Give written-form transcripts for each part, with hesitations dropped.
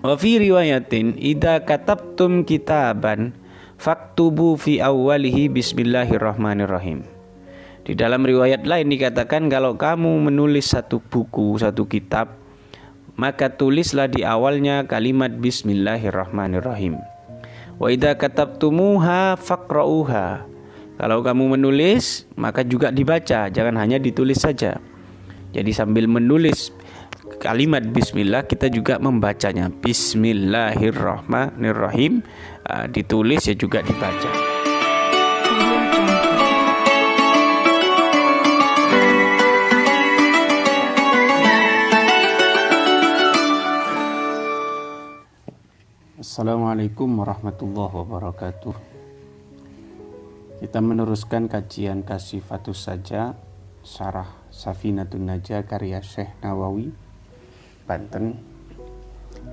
Wa fi riwayatin idza katabtum kitaban faktubu fi awwalihi bismillahirrahmanirrahim. Di dalam riwayat lain dikatakan kalau kamu menulis satu buku, satu kitab, maka tulislah di awalnya kalimat bismillahirrahmanirrahim. Wa idza katabtumuha faqra'uha. Kalau kamu menulis, maka juga dibaca, jangan hanya ditulis saja. Jadi sambil menulis kalimat bismillah, kita juga membacanya. Bismillahirrahmanirrahim, ditulis ya juga dibaca. Assalamualaikum warahmatullahi wabarakatuh. Kita meneruskan kajian Kasyifatus Saja, Syarah Safinatun Najah karya Syekh Nawawi, Banten.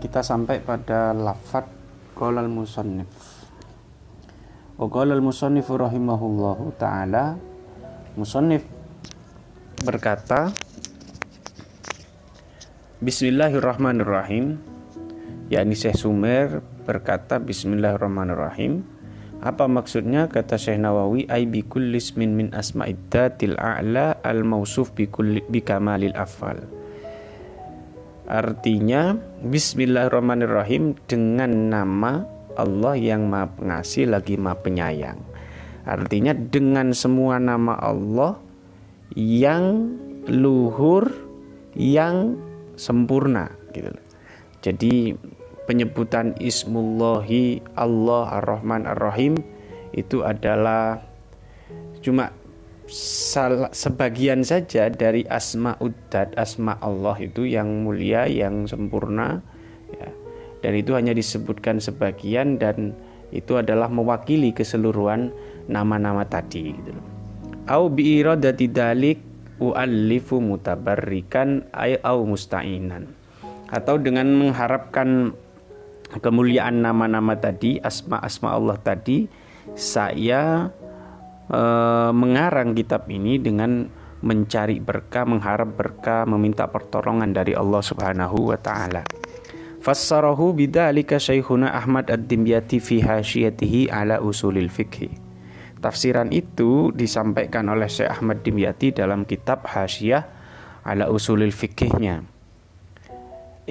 Kita sampai pada lafadz qalal musannif. Wa qalal musannif rahimahullahu taala, musannif berkata, Bismillahirrahmanirrahim. Yakni Syekh Sumer berkata Bismillahirrahmanirrahim. Apa maksudnya? Kata Syekh Nawawi, ay bi kulli ismin min asma'id dzatil a'la al mausuf bi kamalil afal. Artinya Bismillahirrahmanirrahim dengan nama Allah yang Maha Pengasih lagi Maha Penyayang. Artinya dengan semua nama Allah yang luhur, yang sempurna gitu. Jadi penyebutan Ismullahi Allah Ar-Rahman Ar-Rahim itu adalah cuma sebagian saja dari asma'uddad, asma Allah itu yang mulia, yang sempurna ya. Dan itu hanya disebutkan sebagian, dan itu adalah mewakili keseluruhan nama-nama tadi gitu. Au bi iradati dalik u'allifu mutabarrikan au musta'inan. Atau dengan mengharapkan kemuliaan nama-nama tadi, asma-asma Allah tadi, saya mengarang kitab ini dengan mencari berkah, mengharap berkah, meminta pertolongan dari Allah Subhanahu wa taala. Fassarahu bidzalika Syekhuna Ahmad Ad-Dimyati fi hasyiyatihi ala usulil fiqh. Tafsiran itu disampaikan oleh Syekh Ahmad Dimyati dalam kitab Hasyiyah ala usulil fiqhnya.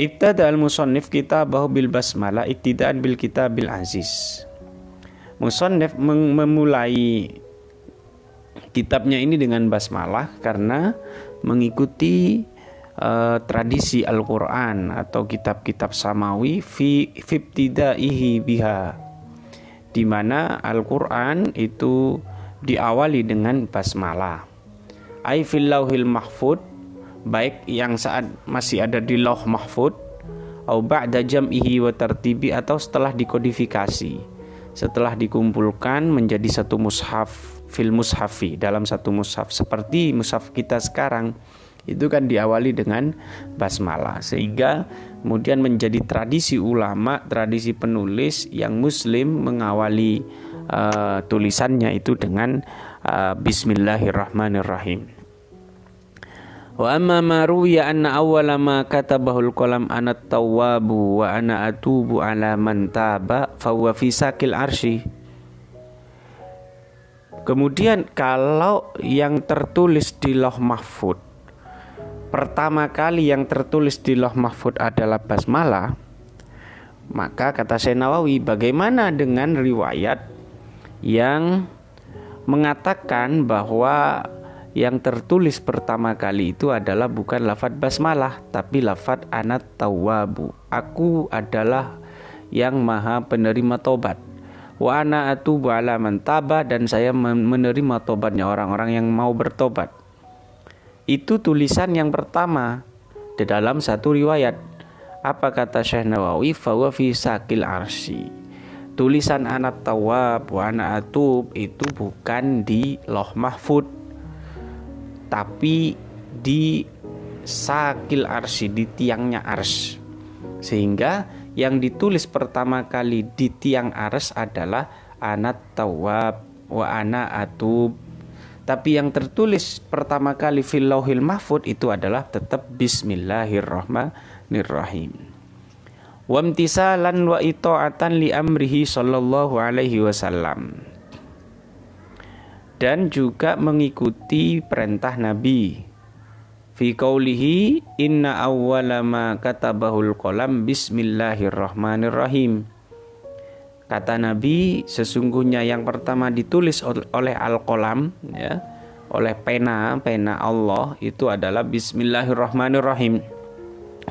Ibtada al-musannif kitabahu bil basmalah iktidaan bil kitabil aziz. Musannif memulai kitabnya ini dengan basmalah karena mengikuti tradisi Al-Quran atau kitab-kitab samawi fi ibtidaihi biha, di mana Al-Quran itu diawali dengan basmalah. Ai fil lauhil mahfud, baik yang saat masih ada di lauh mahfud, au ba'da jam'ihi wa tartibi, atau setelah dikodifikasi, setelah dikumpulkan menjadi satu mushaf, fil mushafi, dalam satu mushaf. Seperti mushaf kita sekarang itu kan diawali dengan basmalah, sehingga kemudian menjadi tradisi ulama, tradisi penulis yang muslim mengawali tulisannya itu dengan Bismillahirrahmanirrahim. Wa amma ma ruwiya anna awwala ma katabahul qalam ana tawwabu wa ana atubu ala man taba fa huwa fi sakil arsy. Kemudian kalau yang tertulis di Lauh Mahfud, pertama kali yang tertulis di Lauh Mahfud adalah basmalah, maka kata Syekh Nawawi, bagaimana dengan riwayat yang mengatakan bahwa yang tertulis pertama kali itu adalah bukan lafadz basmalah, tapi lafadz anat tawwabu, aku adalah yang maha penerima tobat. Wa ana atubu ala man taba, dan saya menerima tobatnya orang-orang yang mau bertobat. Itu tulisan yang pertama di dalam satu riwayat. Apa kata Syekh Nawawi? Fa huwa fi sakil arsy. Tulisan anat tawwab wa ana atub itu bukan di Lauh Mahfud, tapi di sakil arsy, di tiangnya ars. Sehingga yang ditulis pertama kali di tiang ars adalah anat tawwab wa ana atub. Tapi yang tertulis pertama kali fil lauhil mahfud itu adalah tetap Bismillahirrahmanirrahim. wamtisalan wa ita'atan li amrihi sallallahu alaihi wasallam, dan juga mengikuti perintah Nabi fi qaulihi inna awwala ma katabahul qalam bismillahirrahmanirrahim. Kata Nabi, sesungguhnya yang pertama ditulis oleh al-qalam, ya, oleh pena Allah itu adalah bismillahirrahmanirrahim.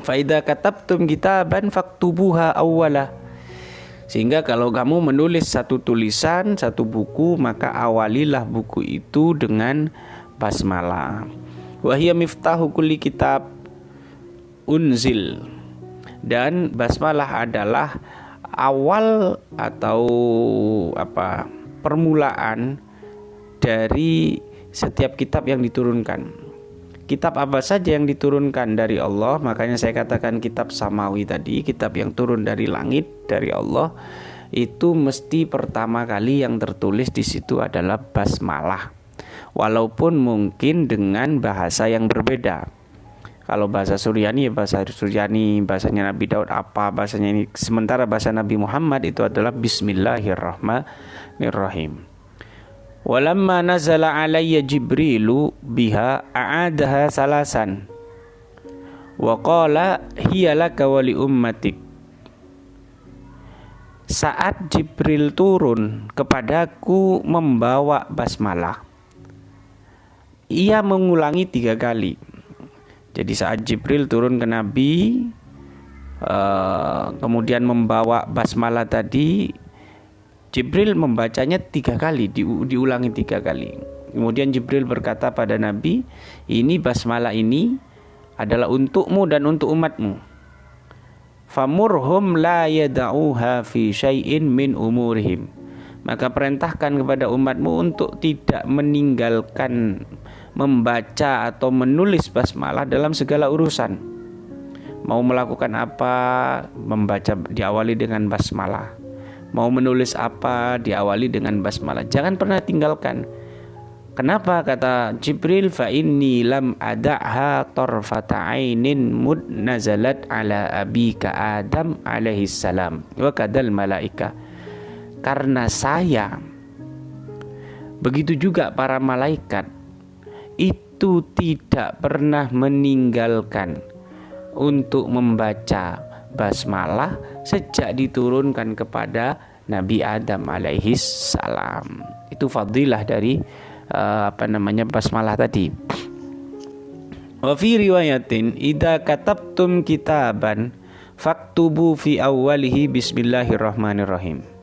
Fa idza katabtum kitaban faktubuha awwala. Sehingga kalau kamu menulis satu tulisan, satu buku, maka awalilah buku itu dengan basmalah. Wa hiya miftahu kulli kitab unzil. Dan basmalah adalah awal atau permulaan dari setiap kitab yang diturunkan. Kitab apa saja yang diturunkan dari Allah, makanya saya katakan kitab samawi tadi, kitab yang turun dari langit dari Allah, itu mesti pertama kali yang tertulis di situ adalah basmalah. Walaupun mungkin dengan bahasa yang berbeda. Kalau bahasa Suryani ya bahasa Suryani, bahasanya Nabi Daud apa bahasanya ini. Sementara bahasa Nabi Muhammad itu adalah Bismillahirrahmanirrahim. Walamma nazala alayya Jibrilu biha a'adaha salasan wa qala hiya laka wa li ummatik. Saat Jibril turun kepadaku membawa basmalah, ia mengulangi 3 kali. Jadi saat Jibril turun ke Nabi, kemudian membawa basmalah tadi, Jibril membacanya 3 kali, diulangi 3 kali. Kemudian Jibril berkata pada Nabi, ini basmalah ini adalah untukmu dan untuk umatmu. Famurhum la yada'uha fi syai'in min umurihim. Maka perintahkan kepada umatmu untuk tidak meninggalkan membaca atau menulis basmalah dalam segala urusan. Mau melakukan apa, membaca diawali dengan basmalah. Mau menulis apa, diawali dengan basmalah. Jangan pernah tinggalkan. Kenapa? Kata Jibril, fa inni lam ada'ha tarfata ainin mud nazalat ala abika Adam alaihi salam wa kadal malaika. Karena saya, begitu juga para malaikat, itu tidak pernah meninggalkan untuk membaca basmalah sejak diturunkan kepada Nabi Adam alaihi salam. Itu fadilah dari basmalah tadi. Wa fi riwayatin idza katabtum kitaban faktubu fi awwalihi bismillahirrahmanirrahim.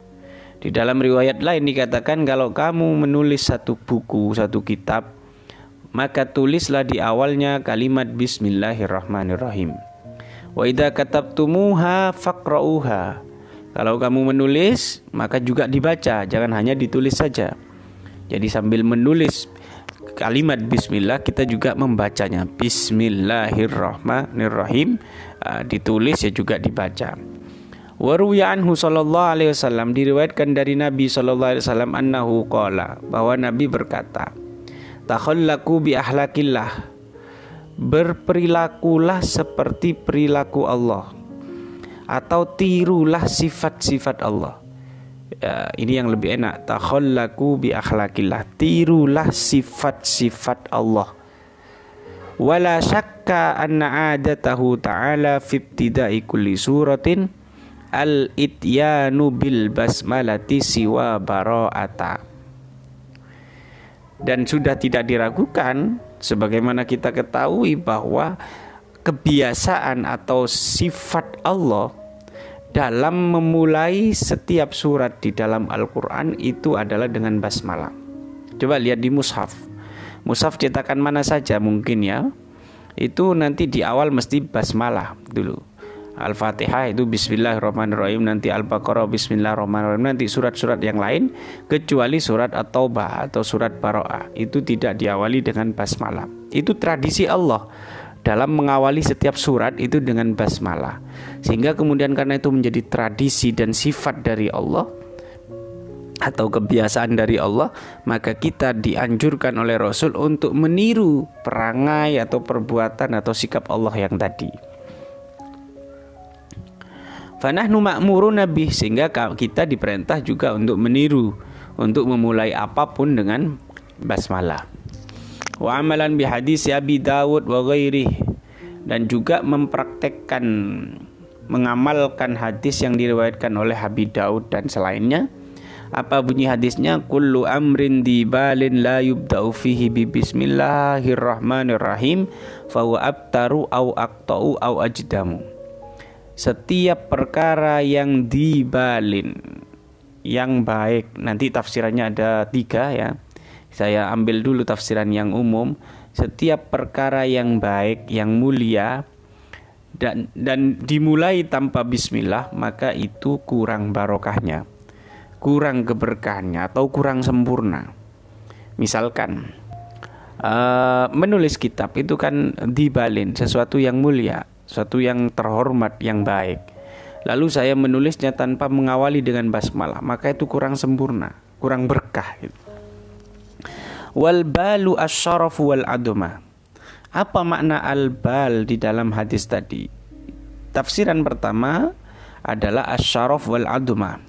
Di dalam riwayat lain dikatakan kalau kamu menulis satu buku, satu kitab, maka tulislah di awalnya kalimat bismillahirrahmanirrahim. Wa idza katabtumuha faqra'uha. Kalau kamu menulis, maka juga dibaca, jangan hanya ditulis saja. Jadi sambil menulis kalimat bismillah, kita juga membacanya. Bismillahirrahmanirrahim, ditulis ya juga dibaca. Wa ruwiya anhu sallallahu alaihi wasallam, diriwayatkan dari Nabi sallallahu alaihi wasallam annahu qala, bahwa Nabi berkata, takhallaqu bi ahlakillah, berperilakulah seperti perilaku Allah, atau tirulah sifat-sifat Allah. Ya, ini yang lebih enak. Takhallaqu bi akhlaqillah, tirulah sifat-sifat Allah. Wala syakka anna adatahu ta'ala fi ibtida'i kulli suratin al-ityanu bil basmalati siwa bara'ata. Dan sudah tidak diragukan, sebagaimana kita ketahui bahwa kebiasaan atau sifat Allah dalam memulai setiap surat di dalam Al-Quran itu adalah dengan basmalah. Coba lihat di mushaf. Mushaf cetakan mana saja mungkin ya, itu nanti di awal mesti basmalah dulu. Al-Fatihah itu bismillahirrahmanirrahim, nanti Al-Baqarah bismillahirrahmanirrahim, nanti surat-surat yang lain kecuali surat At-Taubah atau surat Bara'ah itu tidak diawali dengan basmalah. Itu tradisi Allah dalam mengawali setiap surat itu dengan basmalah. Sehingga kemudian karena itu menjadi tradisi dan sifat dari Allah atau kebiasaan dari Allah, maka kita dianjurkan oleh Rasul untuk meniru perangai atau perbuatan atau sikap Allah yang tadi. Fanahnu ma'muruna bih, sehingga kita diperintah juga untuk meniru, untuk memulai apapun dengan basmalah. Wa amalan bi hadis Abi Dawud wa ghairih, dan juga mempraktekkan, mengamalkan hadis yang diriwayatkan oleh Abi Daud dan selainnya. Apa bunyi hadisnya? Kullu amrin dibalin la yubda'u fihi bi bismillahirrahmanirrahim fahuwa abtaru au aqta'u au ajdamu. Setiap perkara yang dibalin, yang baik, nanti tafsirannya ada 3 ya. Saya ambil dulu tafsiran yang umum. Setiap perkara yang baik, yang mulia, dan dimulai tanpa bismillah, maka itu kurang barokahnya, kurang keberkahannya, atau kurang sempurna. Misalkan menulis kitab itu kan dibalin, sesuatu yang mulia, sesuatu yang terhormat, yang baik. Lalu saya menulisnya tanpa mengawali dengan basmalah, maka itu kurang sempurna, kurang berkah gitu. Wal balu asyarafu wal aduma. Apa makna al-bal di dalam hadis tadi? Tafsiran pertama adalah asyaraf wal aduma.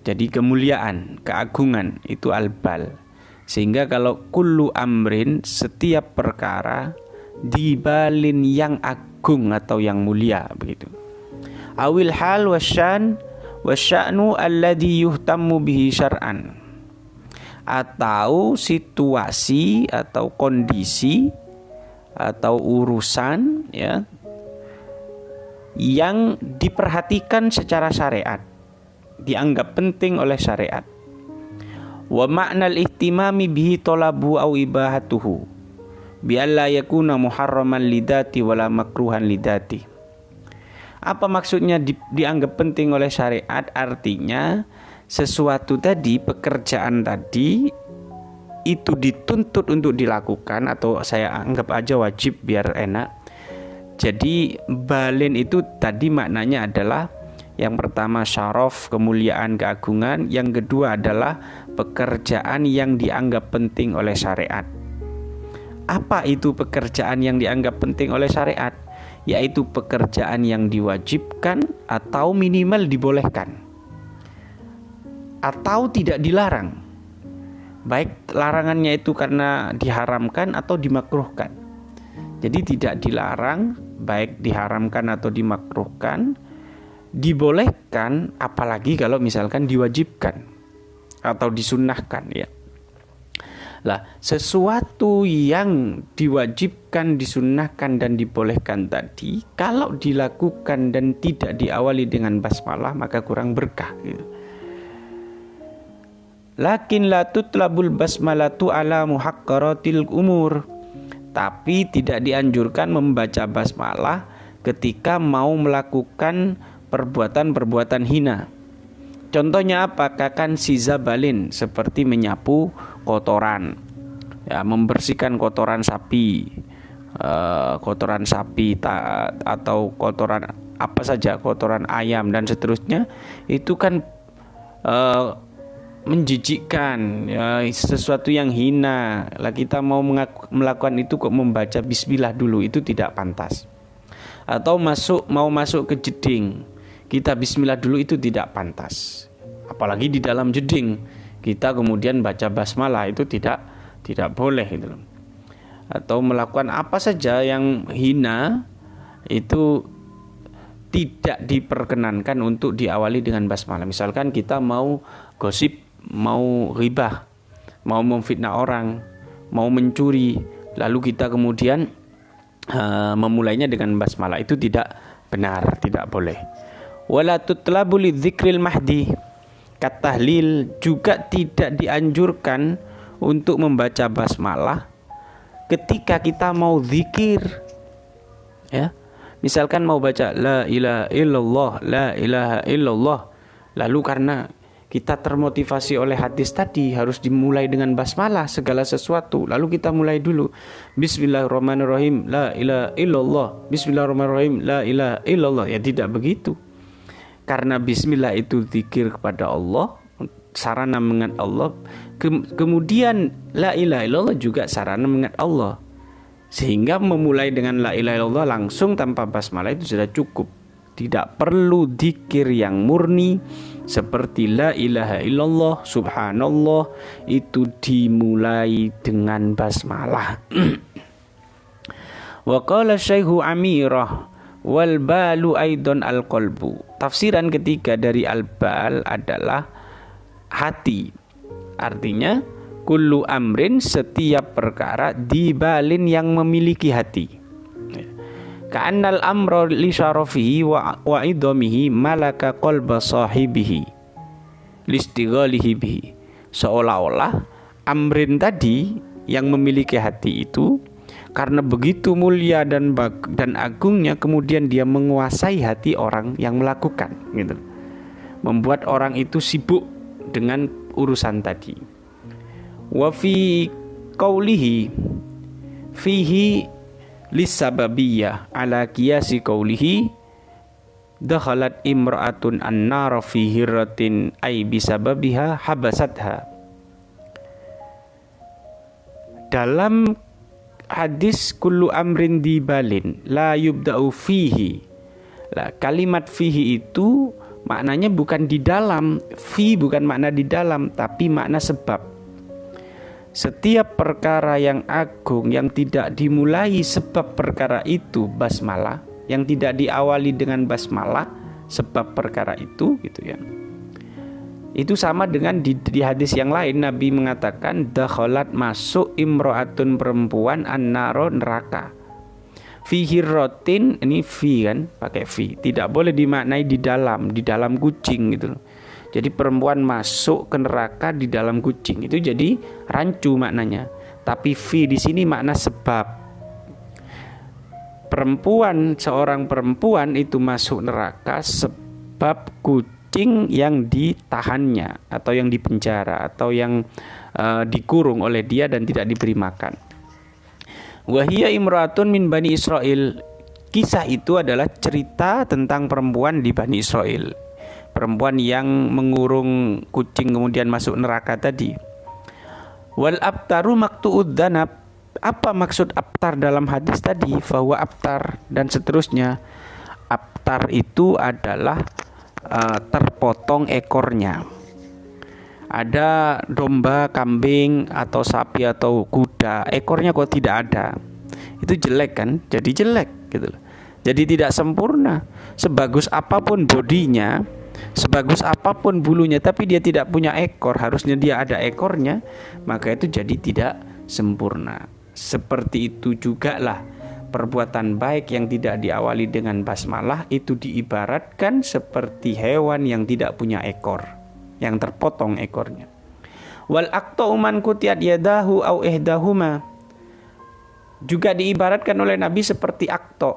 Jadi kemuliaan, keagungan itu al-bal. Sehingga kalau kullu amrin, setiap perkara, dibalin yang agung atau yang mulia begitu. Awil hal wasya'nu alladhi yuhtammu bihi syar'an. Atau situasi atau kondisi atau urusan ya yang diperhatikan secara syariat, dianggap penting oleh syariat. Wa ma'nal ihtimami bihi talabu au ibahatuhu bi alla yakuna muharraman lidati wala makruhan lidati. Apa maksudnya dianggap penting oleh syariat? Artinya sesuatu tadi, pekerjaan tadi itu dituntut untuk dilakukan, atau saya anggap aja wajib biar enak. Jadi balin itu tadi maknanya adalah yang pertama syaraf, kemuliaan, keagungan. Yang kedua adalah pekerjaan yang dianggap penting oleh syariat. Apa itu pekerjaan yang dianggap penting oleh syariat? Yaitu pekerjaan yang diwajibkan atau minimal dibolehkan, atau tidak dilarang. Baik larangannya itu karena diharamkan atau dimakruhkan. Jadi tidak dilarang, baik diharamkan atau dimakruhkan. Dibolehkan apalagi kalau misalkan diwajibkan atau disunnahkan ya. Lah, sesuatu yang diwajibkan, disunnahkan dan dibolehkan tadi, kalau dilakukan dan tidak diawali dengan basmalah maka kurang berkah gitu. Lakin la tutlabul basmalatu ala muhaqqaratil umur. Tapi tidak dianjurkan membaca basmalah ketika mau melakukan perbuatan-perbuatan hina. Contohnya apa? Kakan sizabalin, seperti menyapu kotoran, ya, membersihkan kotoran sapi, atau kotoran apa saja, kotoran ayam dan seterusnya. Itu kan menjijikkan, ya, sesuatu yang hina. Lah kita mau melakukan itu kok membaca bismillah dulu, itu tidak pantas. Atau mau masuk ke jeding, kita bismillah dulu, itu tidak pantas. Apalagi di dalam jeding kita kemudian baca basmalah, itu tidak boleh gitu. Atau melakukan apa saja yang hina, itu tidak diperkenankan untuk diawali dengan basmalah. Misalkan kita mau gosip, mau ghibah, mau memfitnah orang, mau mencuri, lalu kita kemudian memulainya dengan basmalah, itu tidak benar, tidak boleh. Wala tutlabu lidzikril mahdi, katahlil, juga tidak dianjurkan untuk membaca basmalah ketika kita mau zikir ya. Misalkan mau baca la ilaha illallah, la ilaha illallah, lalu karena kita termotivasi oleh hadis tadi harus dimulai dengan basmalah segala sesuatu, lalu kita mulai dulu bismillahirrahmanirrahim, la ilaha illallah, bismillahirrahmanirrahim, la ilaha illallah. Ya tidak begitu. Karena bismillah itu zikir kepada Allah, sarana mengingat Allah. Kemudian la ilaha illallah juga sarana mengingat Allah. Sehingga memulai dengan la ilaha illallah langsung tanpa basmalah itu sudah cukup. Tidak perlu dzikir yang murni seperti la ilaha illallah, subhanallah, itu dimulai dengan basmalah. Wa qala Syekhu Amirah wal balu aidon al qalbu. Tafsiran ketiga dari al-bal adalah hati. Artinya kullu amrin, setiap perkara, dibalin yang memiliki hati. Ka'annal amra li syarafihi wa idamihi malaka qalba sahibihi listighalihi bihi. Seolah-olah amrin tadi yang memiliki hati itu karena begitu mulia dan agungnya, kemudian dia menguasai hati orang yang melakukan, gitu. Membuat orang itu sibuk dengan urusan tadi. Wa fi qaulihi fihi lisababiyah ala qiyasi qaulihi dakhalat imra'atun an-nar fi hirratin ay bisababiha habasatha. Dalam hadis kullu amrin dibalin la yubda'u fihi. Lah, kalimat fihi itu maknanya bukan di dalam. Fi bukan makna di dalam, tapi makna sebab. Setiap perkara yang agung yang tidak dimulai sebab perkara itu basmalah, yang tidak diawali dengan basmalah sebab perkara itu, gitu ya. Itu sama dengan di hadis yang lain Nabi mengatakan dakhalat, masuk imro'atun, perempuan, an-naro, neraka. Fi hirrotin, ini fi kan, pakai fi. Tidak boleh dimaknai di dalam kucing gitu loh. Jadi perempuan masuk ke neraka di dalam kucing, itu jadi rancu maknanya. Tapi fi di sini makna sebab. Seorang perempuan itu masuk neraka sebab kucing yang ditahannya atau yang dipenjara atau yang dikurung oleh dia dan tidak diberi makan. Wahia imra'atun min Bani Israel. Kisah itu adalah cerita tentang perempuan di Bani Israel. Perempuan yang mengurung kucing kemudian masuk neraka tadi. Wal abtaru maktu'ud danab. Apa maksud abtar dalam hadis tadi? Fahuwa abtar dan seterusnya. Abtar itu adalah terpotong ekornya. Ada domba, kambing atau sapi atau kuda, ekornya kok tidak ada. Itu jelek kan? Jadi jelek gitu loh. Jadi tidak sempurna. Sebagus apapun bodinya, sebagus apapun bulunya, tapi dia tidak punya ekor, harusnya dia ada ekornya, maka itu jadi tidak sempurna. Seperti itu juga lah perbuatan baik yang tidak diawali dengan basmalah itu diibaratkan seperti hewan yang tidak punya ekor, yang terpotong ekornya. Wal aqta'u man qutiyat yadahu au ihdahuma. Juga diibaratkan oleh Nabi seperti aqta'.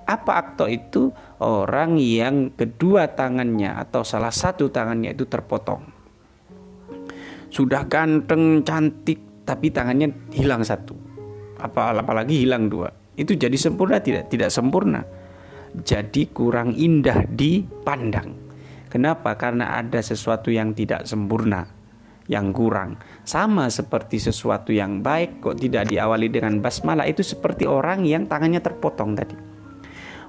Apa aqta' itu? Orang yang kedua tangannya atau salah satu tangannya itu terpotong. Sudah ganteng, cantik, tapi tangannya hilang satu. Apalagi hilang dua. Itu jadi sempurna? Tidak sempurna. Jadi kurang indah dipandang. Kenapa? Karena ada sesuatu yang tidak sempurna, yang kurang. Sama seperti sesuatu yang baik kok tidak diawali dengan basmalah, itu seperti orang yang tangannya terpotong tadi.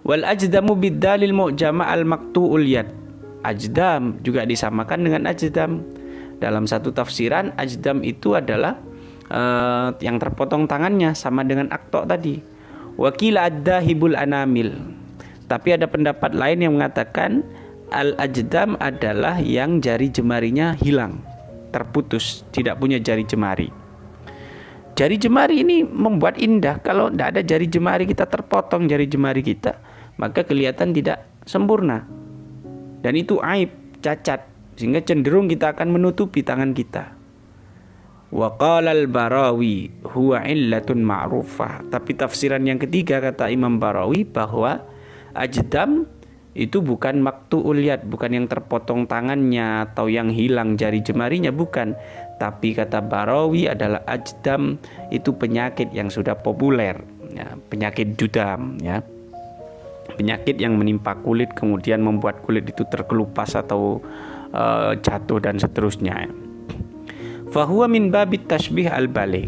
Wal ajdamu biddalil mu'jama al maktu'ul yad. Ajdam juga disamakan dengan ajdam. Dalam satu tafsiran, ajdam itu adalah yang terpotong tangannya, sama dengan aqta' tadi. Wakila ad-dahibul anamil. Tapi ada pendapat lain yang mengatakan al-ajdam adalah yang jari jemarinya hilang, terputus, tidak punya jari jemari. Jari jemari ini membuat indah. Kalau tidak ada jari jemari, kita terpotong jari jemari kita, maka kelihatan tidak sempurna. Dan itu aib, cacat, sehingga cenderung kita akan menutupi tangan kita. Wa qala al-Barawi huwa illatun ma'rufah. Tapi tafsiran yang ketiga kata Imam Barawi bahwa ajdam itu bukan maktu'ul yad, bukan yang terpotong tangannya atau yang hilang jari jemarinya, bukan. Tapi kata Barawi adalah ajdam itu penyakit yang sudah populer, ya, penyakit judam, ya. Penyakit yang menimpa kulit kemudian membuat kulit itu terkelupas atau jatuh dan seterusnya. Fahuwa min babit tashbih al-baligh.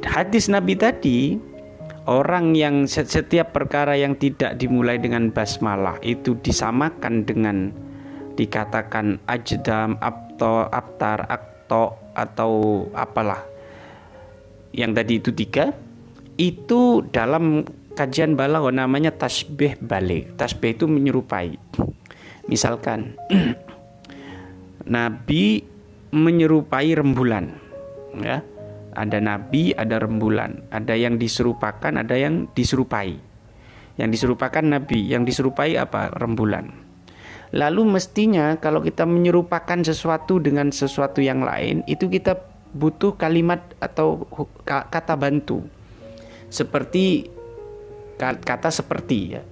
Hadis Nabi tadi orang yang setiap perkara yang tidak dimulai dengan basmalah itu disamakan dengan dikatakan ajdam, abtar, akto atau apalah yang tadi itu 3, itu dalam kajian balaghah namanya tasbih balik. Tasbih itu menyerupai. Misalkan Nabi menyerupai rembulan, ya. Ada nabi, ada rembulan, ada yang diserupakan, ada yang diserupai. Yang diserupakan nabi, yang diserupai apa? Rembulan. Lalu mestinya kalau kita menyerupakan sesuatu dengan sesuatu yang lain, itu kita butuh kalimat atau kata bantu. Seperti kata seperti, ya.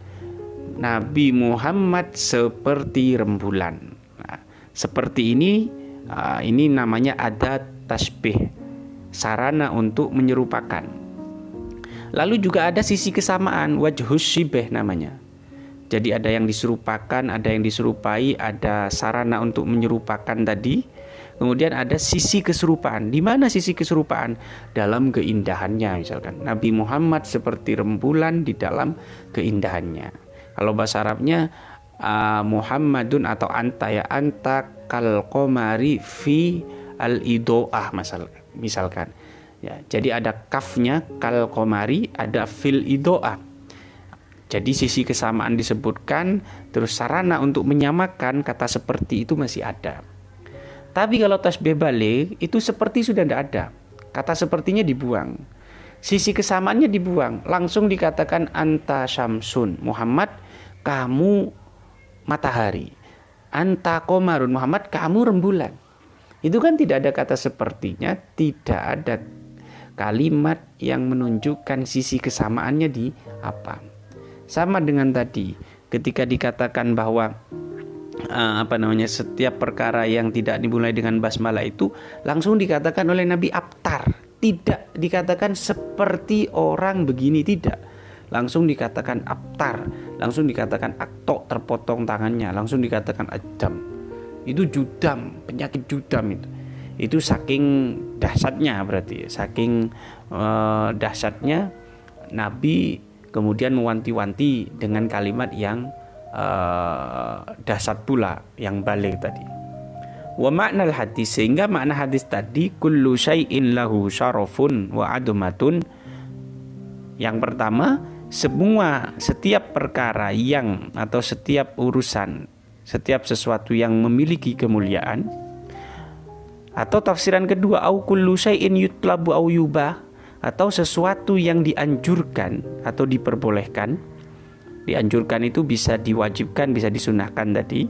Nabi Muhammad seperti rembulan. Nah, seperti ini namanya adat tasbih, sarana untuk menyerupakan. Lalu juga ada sisi kesamaan, wajhus syibah namanya. Jadi ada yang diserupakan, ada yang diserupai, ada sarana untuk menyerupakan tadi. Kemudian ada sisi keserupaan. Di mana sisi keserupaan? Dalam keindahannya, misalkan Nabi Muhammad seperti rembulan di dalam keindahannya. Kalau bahasa Arabnya Muhammadun atau anta, ya, anta kal qamari fi al-idoah misalkan, ya. Jadi ada kafnya kal qamari, ada fil idoah. Jadi sisi kesamaan disebutkan, terus sarana untuk menyamakan kata seperti itu masih ada. Tapi kalau tasbih balik itu seperti sudah tidak ada, kata sepertinya dibuang, sisi kesamaannya dibuang, langsung dikatakan anta syamsun, Muhammad kamu matahari, anta qamarun, Muhammad kamu rembulan. Itu kan tidak ada kata sepertinya, tidak ada kalimat yang menunjukkan sisi kesamaannya di apa. Sama dengan tadi ketika dikatakan bahwa setiap perkara yang tidak dimulai dengan basmalah itu langsung dikatakan oleh Nabi abtar, tidak dikatakan seperti orang begini, tidak. Langsung dikatakan abtar, langsung dikatakan akto, terpotong tangannya, langsung dikatakan ajam. Itu judam, penyakit judam itu saking dahsyatnya, berarti saking dahsyatnya Nabi kemudian mewanti-wanti dengan kalimat yang dahsyat pula, yang balik tadi. Wa makna hadis, sehingga makna hadis tadi kullu syai'in lahu syarafun wa adumatun. Yang pertama, setiap perkara yang atau setiap urusan, setiap sesuatu yang memiliki kemuliaan. Atau tafsiran kedua, au kullu syai'in yutlabu au yubah, atau sesuatu yang dianjurkan atau diperbolehkan. Dianjurkan itu bisa diwajibkan, bisa disunahkan tadi.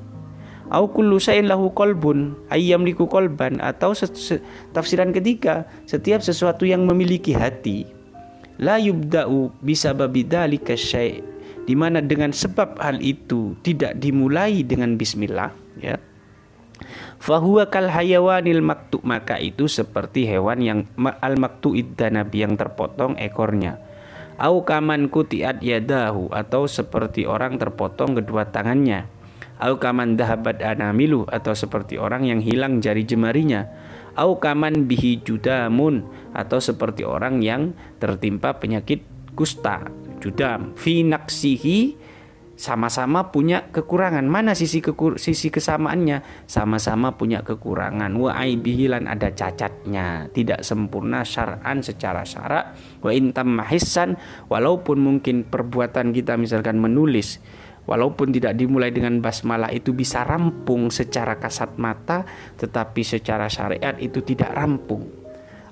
Au kullu syai'in lahu qalbun ayyamliku qalban, atau tafsiran ketiga, setiap sesuatu yang memiliki hati. La yubda'u bisababi dzalika syai', di mana dengan sebab hal itu tidak dimulai dengan bismillah, ya. Fahuwa kal hayawanil maktu, maka itu seperti hewan yang al maktu'id danabi, yang terpotong ekornya. Au kaman kutiat yadahu, atau seperti orang terpotong kedua tangannya. Au kaman dahabat anamilu, atau seperti orang yang hilang jari jemarinya. Au kaman bihi judamun, atau seperti orang yang tertimpa penyakit kusta, judam. Fi naqsihi, sama-sama punya kekurangan. Mana sisi kesamaannya? Sama-sama punya kekurangan. Wa aibihilan, ada cacatnya, tidak sempurna syar'an secara syarak. Wa intam mahissan, walaupun mungkin perbuatan kita misalkan menulis, walaupun tidak dimulai dengan basmalah itu bisa rampung secara kasat mata, tetapi secara syariat itu tidak rampung.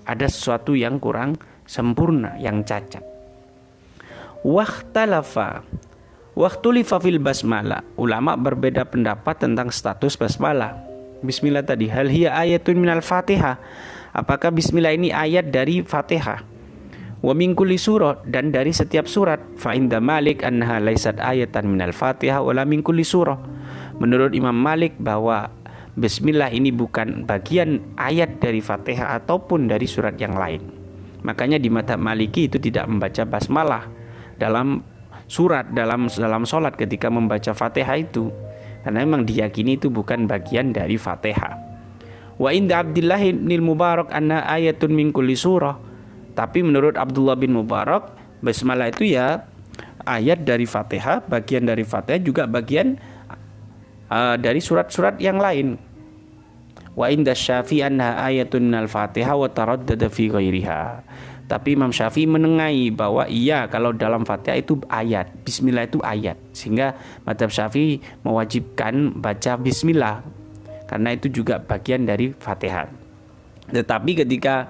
Ada sesuatu yang kurang sempurna, yang cacat. Waktulifa fil basmalah, ulama berbeda pendapat tentang status basmalah. Bismillah tadi, hal hiya ayatun minal Fatihah, apakah bismillah ini ayat dari Fatihah? Wa min kulli surah, dan dari setiap surat. Fa inda Malik annaha laysat ayatan minal Fatihah wala min kulli surah. Menurut Imam Malik bahwa bismillah ini bukan bagian ayat dari Fatihah ataupun dari surat yang lain. Makanya di mazhab Maliki itu tidak membaca basmalah dalam surat, dalam sholat ketika membaca Fatihah itu, karena memang diyakini itu bukan bagian dari Fatihah. Wa inda Abdullah bin Mubarak anna ayatun min kulli surah, tapi menurut Abdullah bin Mubarak Basmalah itu ya ayat dari Fatihah, bagian dari Fatihah, juga bagian dari surat-surat yang lain. Wa inda Syafi'i anha ayatun minal Fatihah wa taraddada fi ghairiha. Tapi Imam Syafi'i menengahi bahwa iya, kalau dalam Fatihah itu ayat, bismillah itu ayat, sehingga mazhab Syafi'i mewajibkan baca bismillah karena itu juga bagian dari Fatihah. Tetapi ketika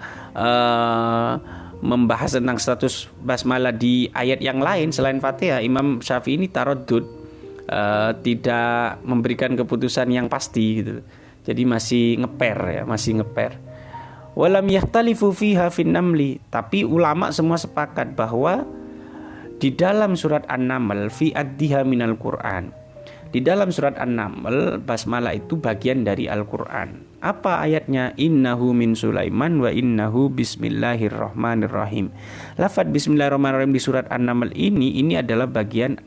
membahas tentang status basmalah di ayat yang lain selain Fatihah, Imam Syafi'i ini taraddud, tidak memberikan keputusan yang pasti gitu. Jadi masih ngeper. Walam yahtalifu fiha fin namli, tapi ulama semua sepakat bahwa di dalam surat An-Naml fi addiha minal Qur'an. Di dalam surat An-Naml basmalah itu bagian dari Al-Qur'an. Apa ayatnya? Innahu min Sulaiman wa innahu bismillahirrahmanirrahim. Lafaz bismillahirrahmanirrahim di surat An-Naml ini adalah bagian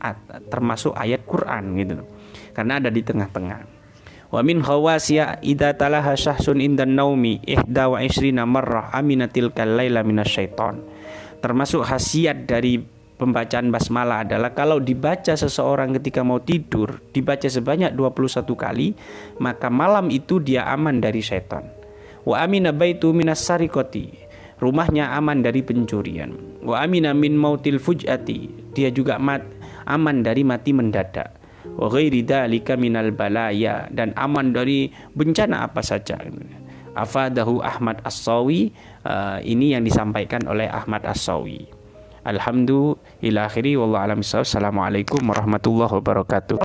termasuk ayat Qur'an gitu. Karena ada di tengah-tengah. Wa min khawasiya idza talaha syahsun indan naumi 21 marrah aminatil kalaila minasyaiton. Termasuk khasiat dari pembacaan basmalah adalah kalau dibaca seseorang ketika mau tidur, dibaca sebanyak 21 kali, maka malam itu dia aman dari syaitan. Wa amina baitu minas sariqati, rumahnya aman dari pencurian. Wa amina min mautil fujati, dia juga aman dari mati mendadak. Wa ghairi dzalika minal balaya, dan aman dari bencana apa saja. Afadahu Ahmad As-Sawi, ini yang disampaikan oleh Ahmad As-Sawi. Alhamdulillah, wallahu a'lam bishawab. Assalamualaikum warahmatullahi wabarakatuh.